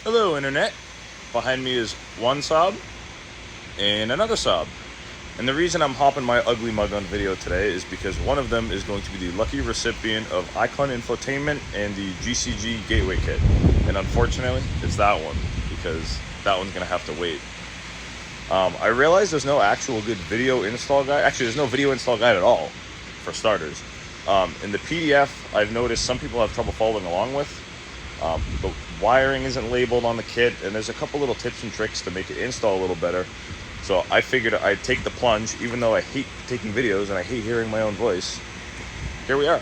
Hello, Internet. Behind me is one Saab and another Saab. And the reason I'm hopping my ugly mug on video today is because one of them is going to be the lucky recipient of iQon Infotainment and the GCG Gateway Kit. And unfortunately, it's that one, because that one's going to have to wait. I realize there's no actual good video install guide. Actually, there's no video install guide at all, for starters. In the PDF, I've noticed some people have trouble following along with. The wiring isn't labeled on the kit, and there's a couple little tips and tricks to make it install a little better. So I figured I'd take the plunge, even though I hate taking videos and I hate hearing my own voice. Here we are.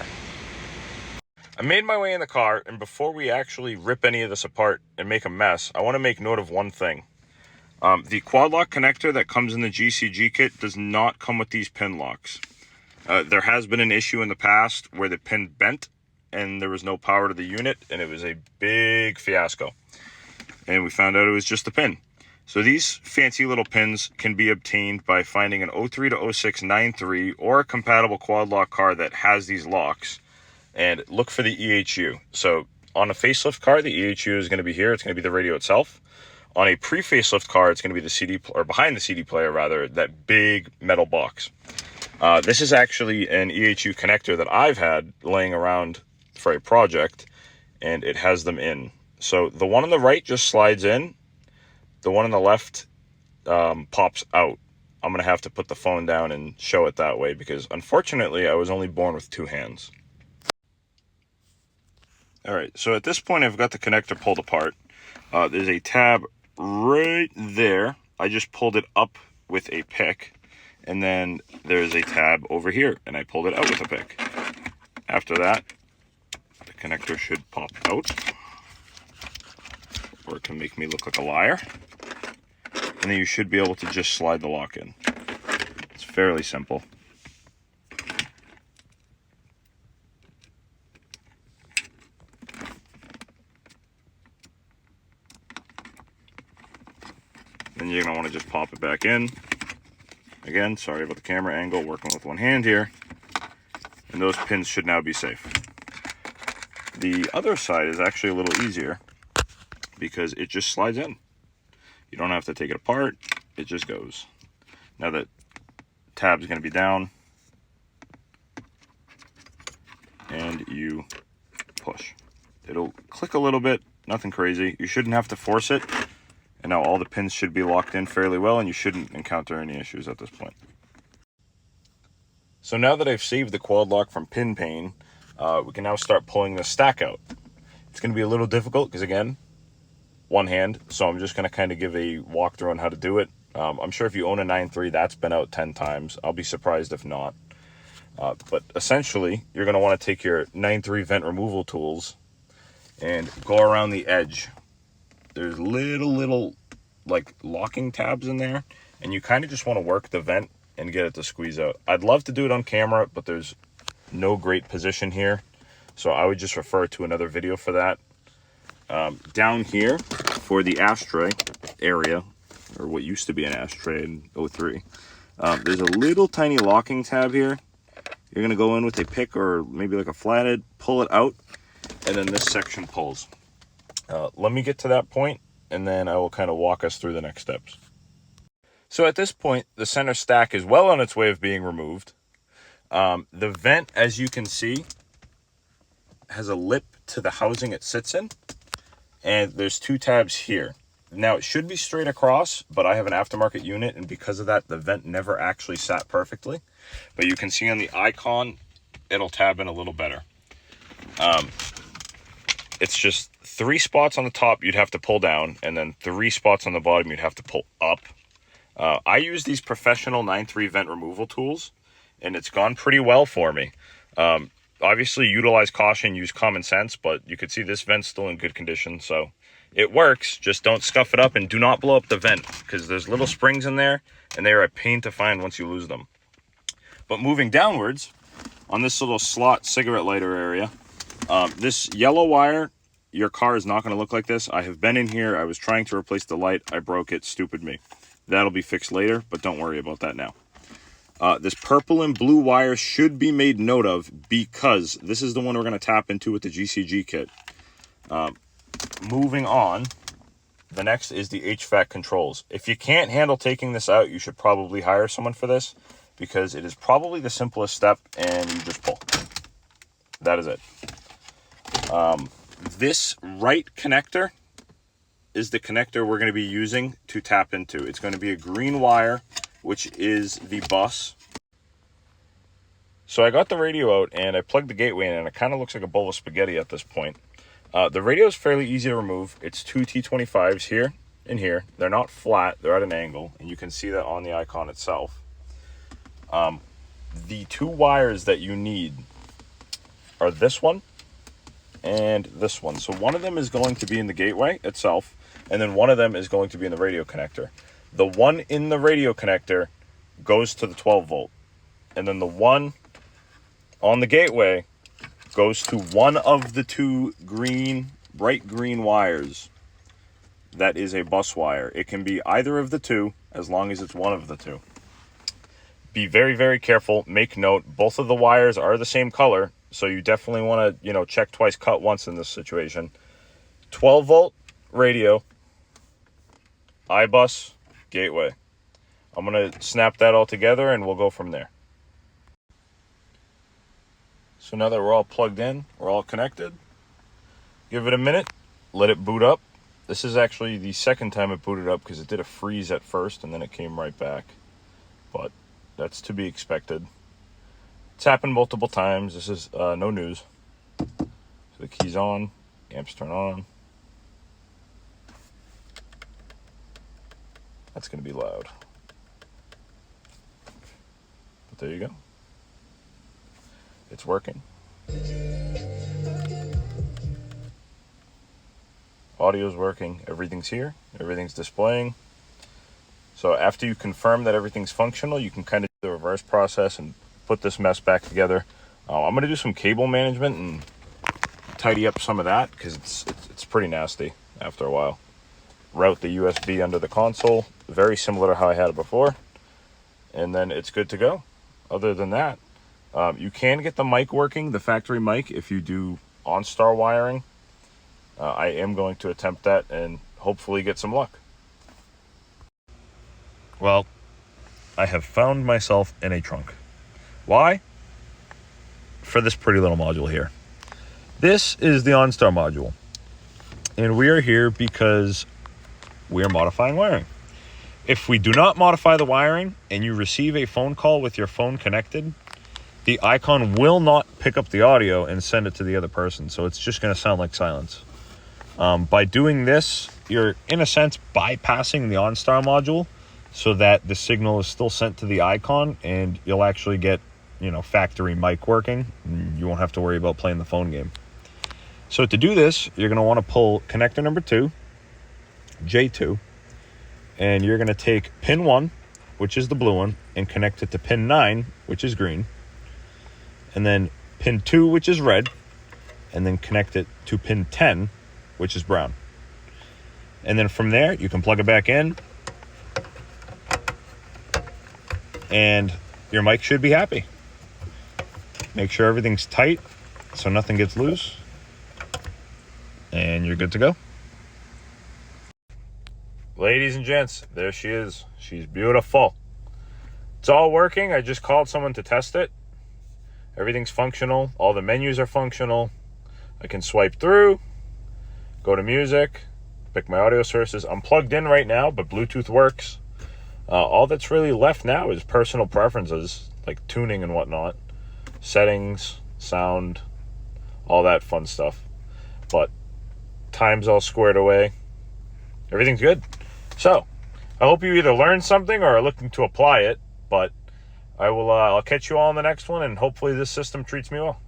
I made my way in the car, and before we actually rip any of this apart and make a mess, I want to make note of one thing. The quad lock connector that comes in the GCG kit does not come with these pin locks. There has been an issue in the past where the pin bent and there was no power to the unit, and it was a big fiasco. And we found out it was just the pin. So these fancy little pins can be obtained by finding an 03 to 06 93 or a compatible quad lock car that has these locks, and look for the EHU. So on a facelift car, the EHU is going to be here. It's going to be the radio itself. On a pre-facelift car, it's going to be the CD, or behind the CD player rather, that big metal box. This is actually an EHU connector that I've had laying around for a project, and it has them in. So the one on the right just slides in. The one on the left pops out. I'm going to have to put the phone down and show it that way, because unfortunately I was only born with two hands. Alright, so at this point I've got the connector pulled apart. There's a tab right there. I just pulled it up with a pick. And then there's a tab over here, and I pulled it out with a pick. After that, the connector should pop out, or it can make me look like a liar. And then you should be able to just slide the lock in. It's fairly simple. Then you're going to want to just pop it back in. Again, sorry about the camera angle, working with one hand here. And those pins should now be safe. The other side is actually a little easier because it just slides in. You don't have to take it apart, it just goes. Now that tab's going to be down, and you push. It'll click a little bit, nothing crazy. You shouldn't have to force it. And now all the pins should be locked in fairly well, and you shouldn't encounter any issues at this point. So now that I've saved the quad lock from pin pain, we can now start pulling the stack out. It's going to be a little difficult because, again, one hand, so I'm just going to kind of give a walkthrough on how to do it. I'm sure if you own a 9.3, that's been out 10 times. I'll be surprised if not. But essentially, you're going to want to take your 9.3 vent removal tools and go around the edge. There's little like locking tabs in there, and you kind of just want to work the vent and get it to squeeze out. I'd love to do it on camera, but there's no great position here, so I would just refer to another video for that. Down here for the ashtray area, or what used to be an ashtray in 03, there's a little tiny locking tab here. You're going to go in with a pick or maybe like a flathead, pull it out, and then this section pulls. Let me get to that point, and then I will kind of walk us through the next steps. So at this point, the center stack is well on its way of being removed. The vent, as you can see, has a lip to the housing it sits in, and there's two tabs here. Now, it should be straight across, but I have an aftermarket unit, and because of that, the vent never actually sat perfectly. But you can see on the iQon, it'll tab in a little better. It's just 3 spots on the top you'd have to pull down, and then 3 spots on the bottom you'd have to pull up. I use these professional 9.3 vent removal tools, and it's gone pretty well for me. Obviously, utilize caution, use common sense, but you could see this vent's still in good condition, so it works. Just don't scuff it up, and do not blow up the vent, because there's little springs in there, and they are a pain to find once you lose them. But moving downwards, on this little slot cigarette lighter area, this yellow wire, your car is not going to look like this. I have been in here. I was trying to replace the light. I broke it. Stupid me. That'll be fixed later, but don't worry about that now. This purple and blue wire should be made note of, because this is the one we're going to tap into with the GCG kit. Moving on, The next is the HVAC controls. If you can't handle taking this out, you should probably hire someone for this, because it is probably the simplest step, and you just pull. That is it. This right connector is the connector we're going to be using to tap into. It's going to be a green wire, which is the bus. So I got the radio out and I plugged the gateway in, and it kind of looks like a bowl of spaghetti at this point. The radio is fairly easy to remove. It's two T25s here and here. They're not flat, they're at an angle, and you can see that on the iQon itself. The two wires that you need are this one and this one. So one of them is going to be in the gateway itself, and then one of them is going to be in the radio connector. The one in the radio connector goes to the 12 volt, and then the one on the gateway goes to one of the two bright green wires. That is a bus wire. It can be either of the two, as long as it's one of the two. Be very, very careful. Make note, both of the wires are the same color, so you definitely want to, check twice, cut once in this situation. 12 volt radio, iBus, gateway. I'm going to snap that all together and we'll go from there. So now that we're all plugged in, we're all connected, give it a minute, let it boot up. This is actually the second time it booted up, because it did a freeze at first and then it came right back. But that's to be expected. It's happened multiple times. This is no news. So the key's on, amps turn on. That's going to be loud. But there you go. It's working. Audio's working. Everything's here. Everything's displaying. So after you confirm that everything's functional, you can kind of do the reverse process and put this mess back together. I'm going to do some cable management and tidy up some of that, because it's pretty nasty after a while. Route the USB under the console, very similar to how I had it before, and then it's good to go. Other than that, you can get the mic working, the factory mic, if you do OnStar wiring. I am going to attempt that and hopefully get some luck. Well, I have found myself in a trunk. Why? For this pretty little module here. This is the OnStar module, and we are here because we are modifying wiring. If we do not modify the wiring and you receive a phone call with your phone connected, the iQon will not pick up the audio and send it to the other person, so it's just going to sound like silence. By doing this, you're in a sense bypassing the OnStar module, so that the signal is still sent to the iQon and you'll actually get, factory mic working. You won't have to worry about playing the phone game. So to do this, you're going to want to pull connector number 2, J2, and you're going to take pin 1, which is the blue one, and connect it to pin 9, which is green, and then pin 2, which is red, and then connect it to pin 10, which is brown. And then from there, you can plug it back in, and your mic should be happy. Make sure everything's tight so nothing gets loose, and you're good to go. Ladies and gents, there she is. She's beautiful. It's all working. I just called someone to test it. Everything's functional. All the menus are functional. I can swipe through, go to music, pick my audio sources. I'm plugged in right now, but Bluetooth works. All that's really left now is personal preferences, like tuning and whatnot, settings, sound, all that fun stuff. But time's all squared away. Everything's good. So I hope you either learned something or are looking to apply it, but I'll catch you all in the next one, and hopefully this system treats me well.